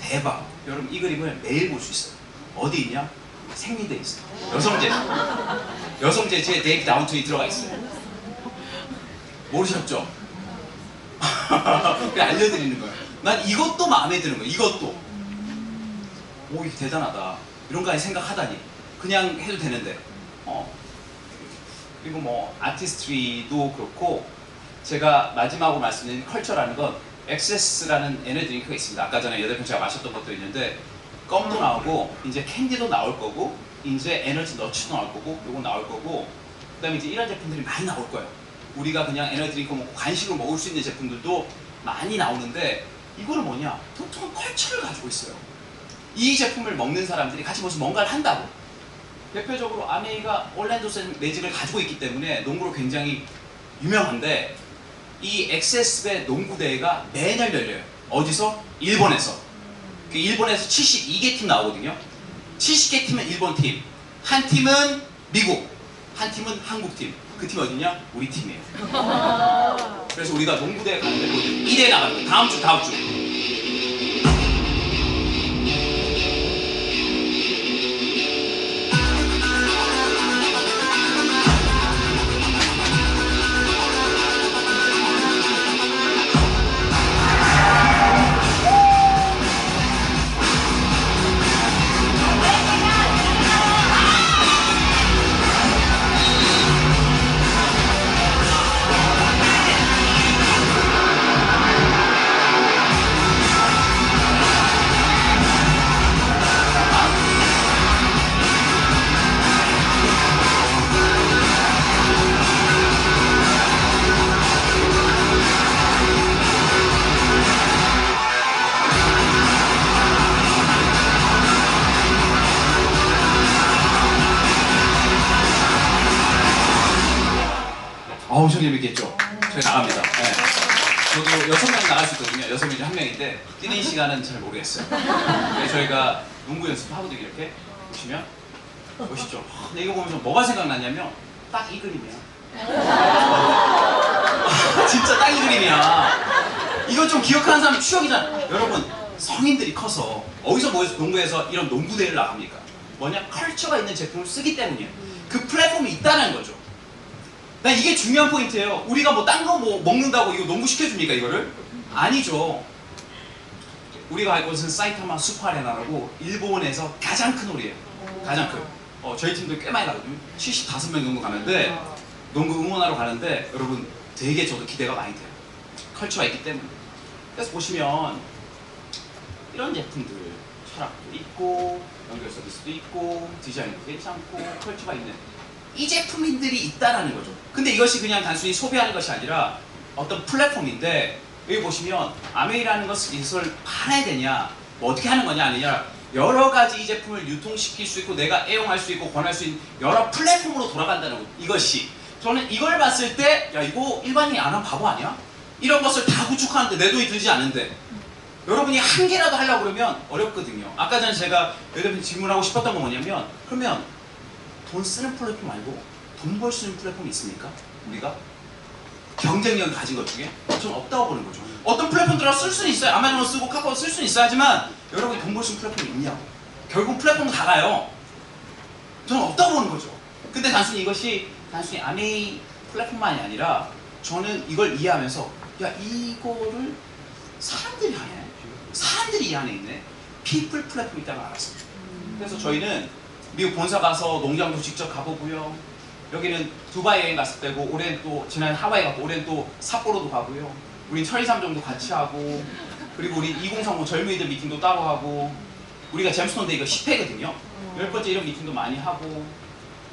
대박. 여러분 이 그림을 매일 볼 수 있어요. 어디 있냐? 생리대에 있어요. 여성재 제 데이비 다운턴이 들어가 있어요. 모르셨죠? 그냥 알려드리는 거예요. 난 이것도 마음에 드는 거예요. 이것도. 오, 이거 대단하다. 이런 거까지 생각하다니. 그냥 해도 되는데. 그리고 뭐 아티스트리도 그렇고 제가 마지막으로 말씀드린 컬처라는 건 엑세스라는 에너지 드링크가 있습니다. 아까 전에 8번 제가 마셨던 것도 있는데 껌도 나오고 이제 캔디도 나올 거고 이제 에너지 너츠도 나올 거고 요거 나올 거고 그 다음에 이제 이런 제품들이 많이 나올 거예요. 우리가 그냥 에너지 드링크 먹고 간식으로 먹을 수 있는 제품들도 많이 나오는데 이거는 뭐냐? 보통은 컬처를 가지고 있어요. 이 제품을 먹는 사람들이 같이 무슨 뭔가를 한다고. 대표적으로 아메이가 올랜도에서 매직을 가지고 있기 때문에 농구로 굉장히 유명한데 이 엑세스의 농구대회가 매년 열려요. 어디서? 일본에서. 그 일본에서 72개 팀 나오거든요. 70개 팀은 일본 팀, 한 팀은 미국, 한 팀은 한국 팀. 그 팀 어디냐? 우리 팀이에요. 그래서 우리가 농구대회 가는데 1회에 나가는 거예요. 다음 주. 어우, 저 재밌겠죠? 저희 나갑니다. 네. 저도 6명이 나갈 수 있거든요. 6명 중 1명인데 뛰는 시간은 잘 모르겠어요. 근데 저희가 농구 연습하거든요. 이렇게 보시면 멋있죠? 근데 이거 보면서 뭐가 생각나냐면 딱 이 그림이야. 진짜 딱 이 그림이야. 이거 좀 기억하는 사람 추억이잖아. 여러분 성인들이 커서 어디서 모여서 농구에서 이런 농구대회를 나갑니까? 뭐냐? 컬처가 있는 제품을 쓰기 때문이에요. 그 플랫폼이 있다는 거죠. 난 이게 중요한 포인트예요. 우리가 뭐 딴 거 뭐 먹는다고 이거 농구 시켜줍니까 이거를? 아니죠. 우리가 알 곳은 사이타마 슈퍼아레나라고 일본에서 가장 큰 홀이에요. 가장 큰. 저희 팀도 꽤 많이 가거든요. 75명 정도 가는데 농구 응원하러 가는데 여러분 되게 저도 기대가 많이 돼요. 컬처가 있기 때문에. 그래서 보시면 이런 제품들 철학도 있고 연결 서비스도 있고 디자인도 괜찮고 컬처가 있는 이 제품들이 있다라는 거죠. 근데 이것이 그냥 단순히 소비하는 것이 아니라 어떤 플랫폼인데 여기 보시면 아메이라는 것을 팔아야 되냐 뭐 어떻게 하는 거냐 아니냐 여러 가지 이 제품을 유통시킬 수 있고 내가 애용할 수 있고 권할 수 있는 여러 플랫폼으로 돌아간다는 거. 이것이 저는 이걸 봤을 때 야 이거 일반인이 안 하면 바보 아니야? 이런 것을 다 구축하는데 내 돈이 들지 않는데 여러분이 한 개라도 하려고 그러면 어렵거든요. 아까 전에 제가 여러분 질문하고 싶었던 건 뭐냐면 그러면 돈 쓰는 플랫폼 말고 돈 벌 수 있는 플랫폼이 있습니까? 우리가? 경쟁력을 가진 것 중에? 저는 없다고 보는 거죠. 어떤 플랫폼 들어가 쓸 수는 있어요. 아마존을 쓰고 카카오 쓸 수는 있어요. 하지만 여러분이 돈 벌 수 있는 플랫폼이 있냐고. 결국 플랫폼은 다 가요. 저는 없다고 보는 거죠. 근데 단순히 이것이 단순히 아메이 플랫폼만이 아니라 저는 이걸 이해하면서 야 이거를 사람들이 하네. 사람들이 이 안에 있네. 피플 플랫폼이 있다고 알았습니다. 그래서 저희는 미국 본사 가서 농장도 직접 가보고요. 여기는 두바이 여행 갔을 때고 올해는 또 지난 하와이 가고 올해는 또 삿포로도 가고요. 우린 천리삼 정도 같이 하고 그리고 우리 2030 젊은이들 미팅도 따로 하고 우리가 잼스톤데 이거 10회거든요. 10번째 이런 미팅도 많이 하고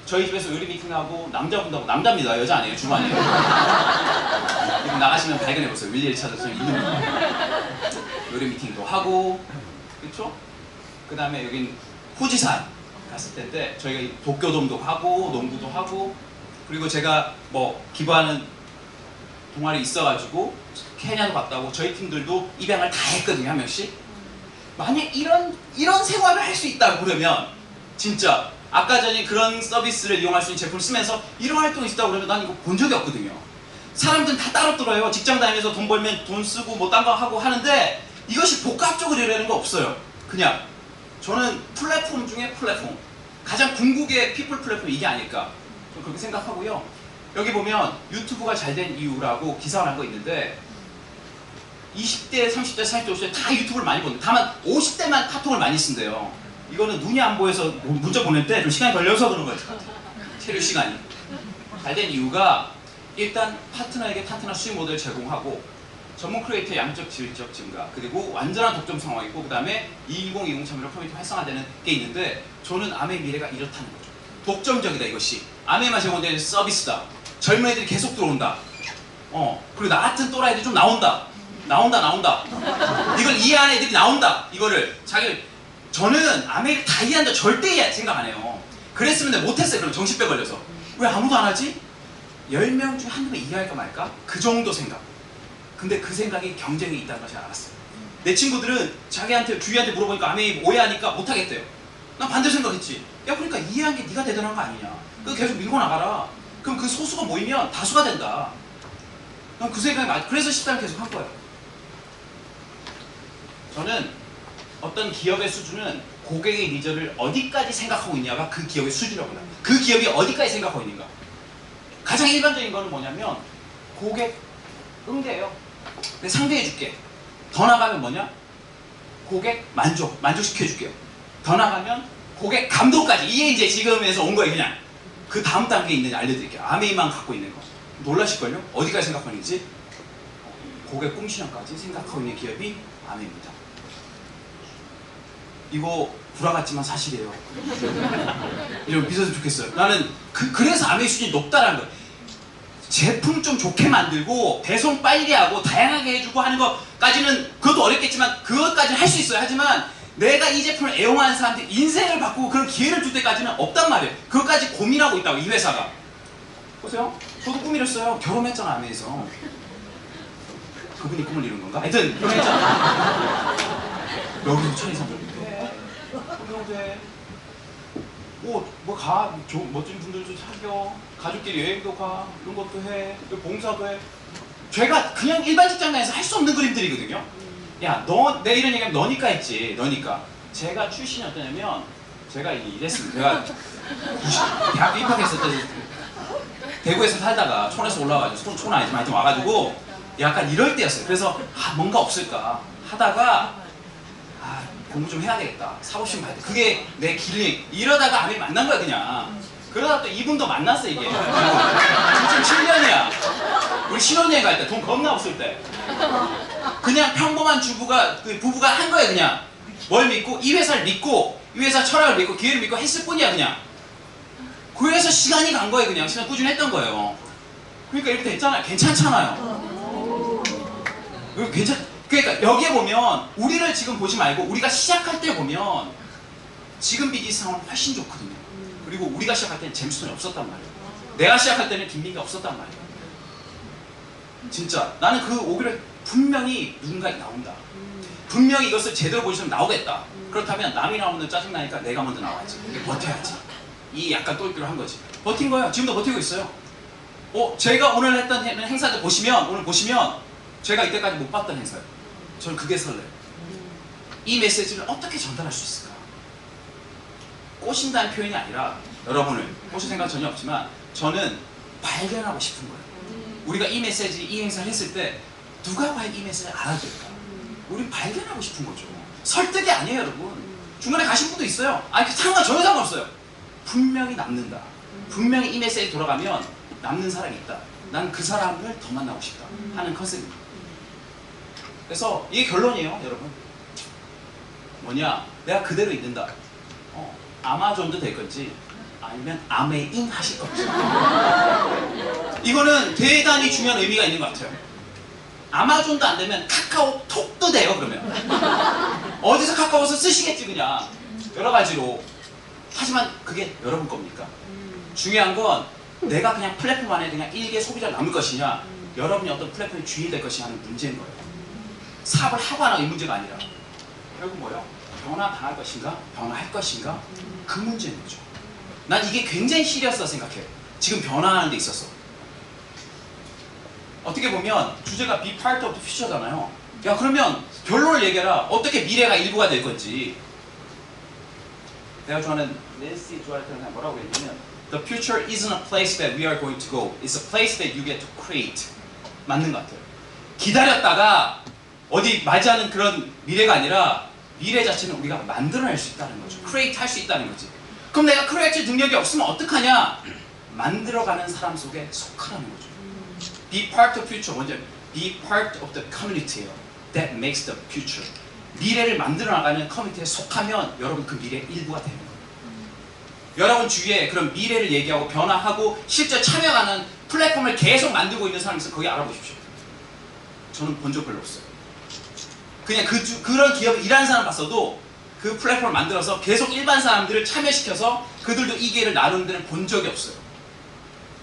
저희 집에서 요리 미팅하고 남자분하고 남자입니다. 여자 아니에요. 주말이에요. 지금 나가시면 발견해보세요. 윌리 리차드슨 있는 요리 미팅도 하고 그렇죠? 그 다음에 여긴 후지산 갔을 때인데 저희가 도쿄돔도 하고 농구도 하고 그리고 제가 뭐 기부하는 동아리 있어가지고 케냐도 갔다 오고 저희 팀들도 입양을 다 했거든요. 한 명씩. 만약 이런 생활을 할 수 있다고 그러면 진짜 아까 전에 그런 서비스를 이용할 수 있는 제품을 쓰면서 이런 활동이 있다고 그러면 난 이거 본 적이 없거든요. 사람들은 다 따로 들어요. 직장 다니면서 돈 벌면 돈 쓰고 뭐 딴 거 하고 하는데 이것이 복합적으로 이러는 거 없어요. 그냥 저는 플랫폼 중에 플랫폼, 가장 궁극의 피플 플랫폼이 이게 아닐까 좀 그렇게 생각하고요. 여기 보면 유튜브가 잘 된 이유라고 기사를 한 거 있는데 20대, 30대, 40대, 50대 다 유튜브를 많이 보는데 다만 50대만 카톡을 많이 쓴대요. 이거는 눈이 안 보여서 문자 보낼 때 좀 시간이 걸려서 그런 거예요. 체류 시간이. 잘 된 이유가 일단 파트너에게 탄탄한 수익 모델을 제공하고 전문 크리에이터의 양적 질적 증가, 그리고 완전한 독점 상황이 있고, 그 다음에 2020 참여로 커뮤니티 활성화되는 게 있는데 저는 아메의 미래가 이렇다는 거죠. 독점적이다 이것이. 아메만 제공되는 서비스다. 젊은 애들이 계속 들어온다. 그리고 나 같은 또라이들이 좀 나온다. 이걸 이해하는 애들이 나온다. 이거를 저는 아메를 다 이해한다 절대 생각 안 해요. 그랬으면 내가 못했어요. 그럼 정신병 걸려서. 왜 아무도 안 하지? 10명 중에 한두 명 이해할까 말까? 그 정도 생각. 근데 그 생각이 경쟁이 있다는 걸 제가 알았어요. 내 친구들은 자기한테 주위한테 물어보니까 아메이 오해하니까 못하겠대요. 난 반대로 생각했지. 야 그러니까 이해한 게 네가 대단한 거 아니냐. 그거 계속 밀고 나가라. 그럼 그 소수가 모이면 다수가 된다. 난 그 생각이 맞아. 그래서 10달 계속 한 거예요. 저는 어떤 기업의 수준은 고객의 니즈를 어디까지 생각하고 있냐가 그 기업의 수준이라고 해요. 그 기업이 어디까지 생각하고 있는가. 가장 일반적인 거는 뭐냐면 고객 응대예요. 내가 상대해줄게. 더 나가면 뭐냐? 고객 만족시켜줄게요. 더 나가면 고객 감동까지. 이게 이제 지금에서 온 거예요. 그냥 그 다음 단계에 있는지 알려드릴게요. 아메이만 갖고 있는 거. 놀라실걸요? 어디까지 생각하고 있는지. 고객 꿈실현까지 생각하고 있는 기업이 아메입니다. 이거 구라 같지만 사실이에요. 좀 믿었으면 좋겠어요. 나는 그래서 아메이 수준이 높다라는 거예요. 제품 좀 좋게 만들고 배송 빨리 하고 다양하게 해주고 하는 것까지는 그것도 어렵겠지만 그것까지는 할 수 있어요. 하지만 내가 이 제품을 애용하는 사람한테 인생을 바꾸고 그런 기회를 줄 때까지는 없단 말이에요. 그것까지 고민하고 있다고 이 회사가. 보세요. 저도 꿈이랬어요. 결혼했잖아 아메에서. 그분이 꿈을 이룬 건가? 하여튼 결혼했잖아. 여기서 1200 돼. 멋진 분들도 사겨. 가족끼리 여행도 가. 이런 것도 해. 봉사도 해. 제가 그냥 일반 직장 내에서 할 수 없는 그림들이거든요. 야, 내 이런 얘기하면 너니까 했지. 너니까. 제가 출신이 어떠냐면 제가 이랬습니다. 제가 대학교 입학했을 때 대구에서 살다가 촌에서 올라와가지고 촌 아니지만 하여튼 와가지고 약간 이럴 때였어요. 그래서 뭔가 없을까 하다가 공부 좀 해야 되겠다. 사고시험 가야 돼. 그게 내 길이. 이러다가 아메 만난 거야 그냥. 그러다가 또 이분도 만났어 이게. 2007년이야. 우리 신혼여행 갈 때 돈 겁나 없을 때. 그냥 평범한 부부가 한 거야 그냥. 뭘 믿고 이 회사를 믿고 이 회사 철학을 믿고 기회를 믿고 했을 뿐이야 그냥. 그래서 시간이 간 거예요 그냥. 시간 꾸준히 했던 거예요. 그러니까 이렇게 됐잖아요. 괜찮잖아요. 그러니까 여기에 보면 우리를 지금 보지 말고 우리가 시작할 때 보면 지금 비즈니스 상황은 훨씬 좋거든요. 그리고 우리가 시작할 때는 제임스톤이 없었단 말이에요. 내가 시작할 때는 김민기가 없었단 말이에요. 진짜 나는 오기를 분명히 누군가 나온다. 분명히 이것을 제대로 보여주면 나오겠다. 그렇다면 남이 나오면 짜증나니까 내가 먼저 나와야지. 버텨야지. 이 약간 똘끼로 한 거지. 버틴 거예요. 지금도 버티고 있어요. 제가 오늘 했던 행사들 오늘 보시면 제가 이때까지 못 봤던 행사예요. 저는 그게 설레요. 이 메시지를 어떻게 전달할 수 있을까? 꼬신다는 표현이 아니라 여러분을 꼬실 생각 전혀 없지만 저는 발견하고 싶은 거예요. 우리가 이 메시지, 이 행사를 했을 때 누가 과연 이 메시지를 알아들을까? 우린 발견하고 싶은 거죠. 설득이 아니에요 여러분. 중간에 가신 분도 있어요. 전혀 상관없어요. 분명히 남는다. 분명히 이 메시지 돌아가면 남는 사람이 있다. 난 그 사람을 더 만나고 싶다 하는 컨셉입니다. 그래서 이게 결론이에요 여러분. 뭐냐, 내가 그대로 있는다. 아마존도 될 건지 아니면 아메인 하실 건지 이거는 대단히 중요한 의미가 있는 것 같아요. 아마존도 안 되면 카카오톡도 돼요. 그러면 어디서 카카오에서 쓰시겠지 그냥 여러 가지로. 하지만 그게 여러분 겁니까? 중요한 건 내가 그냥 플랫폼 안에 그냥 일개 소비자가 남을 것이냐, 여러분이 어떤 플랫폼에 주인이 될 것이냐 하는 문제인 거예요. 사업을 하고 안 하고 이 문제가 아니라 결국 뭐예요? 변화당할 것인가? 변화할 것인가? 그 문제인 거죠. 난 이게 굉장히 시리어스하다 생각해요. 지금 변화하는 데 있어서. 어떻게 보면 주제가 Be Part of the Future잖아요. 야, 그러면 결론을 얘기해라. 어떻게 미래가 일부가 될 건지. 내가 좋아하는 낸시 조알트는 뭐라고 했냐면 The future isn't a place that we are going to go. It's a place that you get to create. 맞는 것 같아요. 기다렸다가 어디 맞이하는 그런 미래가 아니라 미래 자체는 우리가 만들어낼 수 있다는 거죠. create 할 수 있다는 거지. 그럼 내가 create 능력이 없으면 어떡하냐? 만들어가는 사람 속에 속하라는 거죠. Be part of future. 먼저 be part of the community예요. That makes the future. 미래를 만들어 나가는 커뮤니티에 속하면 여러분 그 미래의 일부가 되는 거예요. 여러분 주위에 그런 미래를 얘기하고 변화하고 실제 참여하는 플랫폼을 계속 만들고 있는 사람이 있으면 거기 알아보십시오. 저는 본 적 별로 없어요. 그냥 그런 기업에 일하는 사람 봤어도 그 플랫폼을 만들어서 계속 일반 사람들을 참여시켜서 그들도 이 기회를 나누는 데는 본 적이 없어요.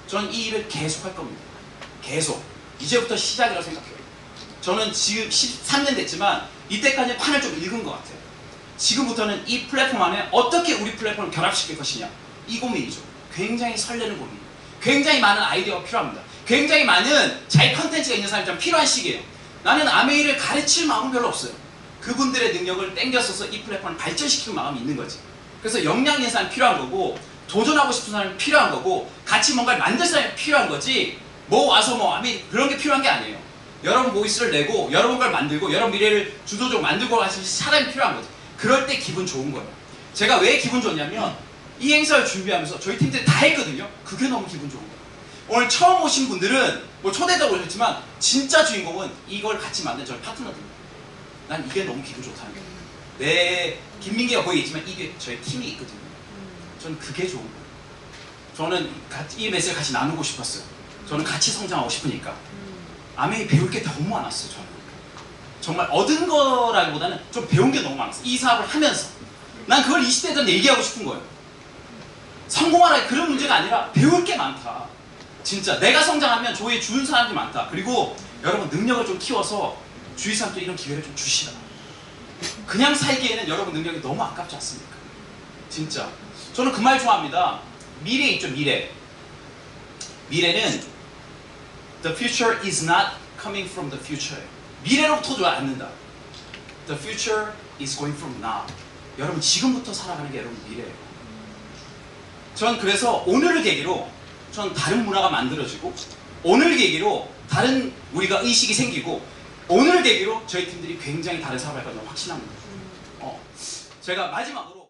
저는 이 일을 계속 할 겁니다. 계속. 이제부터 시작이라고 생각해요. 저는 지금 13년 됐지만 이때까지 판을 좀 읽은 것 같아요. 지금부터는 이 플랫폼 안에 어떻게 우리 플랫폼을 결합시킬 것이냐. 이 고민이죠. 굉장히 설레는 고민. 굉장히 많은 아이디어가 필요합니다. 굉장히 많은 자기 컨텐츠가 있는 사람이 좀 필요한 시기예요. 나는 아메이를 가르칠 마음은 별로 없어요. 그분들의 능력을 땡겨서서 이 플랫폼을 발전시키는 마음이 있는 거지. 그래서 역량 있는 사람이 필요한 거고 도전하고 싶은 사람이 필요한 거고 같이 뭔가를 만들 사람이 필요한 거지 뭐 와서 뭐 아메이 그런 게 필요한 게 아니에요. 여러분 보이스를 내고 여러분 걸 만들고 여러분 미래를 주도적으로 만들고 가실 사람이 필요한 거지. 그럴 때 기분 좋은 거예요. 제가 왜 기분 좋냐면 이 행사를 준비하면서 저희 팀들이 다 했거든요. 그게 너무 기분 좋은 거예요. 오늘 처음 오신 분들은 뭐 초대도 오셨지만 진짜 주인공은 이걸 같이 만든 저희 파트너들입니다. 난 이게 너무 기분 좋다는 거예요. 내 김민기가 거기 있지만 이게 저희 팀이 있거든요. 저는 그게 좋은 거예요. 저는 이 메시지를 같이 나누고 싶었어요. 저는 같이 성장하고 싶으니까. 아메이 배울 게 너무 많았어요. 저는 정말 얻은 거라기보다는 좀 배운 게 너무 많았어요. 이 사업을 하면서 난 그걸 20대들한테 얘기하고 싶은 거예요. 성공하라 그런 문제가 아니라 배울 게 많다. 진짜 내가 성장하면 조에 주는 사람들이 많다. 그리고 여러분 능력을 좀 키워서 주위 사람들 이런 기회를 좀 주시라. 그냥 살기에는 여러분 능력이 너무 아깝지 않습니까? 진짜 저는 그 말 좋아합니다. 미래 있죠. 미래. 미래는 The future is not coming from the future. 미래로부터 오지 않는다. The future is going from now. 여러분 지금부터 살아가는 게 여러분 미래예요. 전 그래서 오늘을 계기로 전 다른 문화가 만들어지고 오늘 계기로 다른 우리가 의식이 생기고 오늘 계기로 저희 팀들이 굉장히 다른 사업을 할 거라고 확신합니다. 제가 마지막으로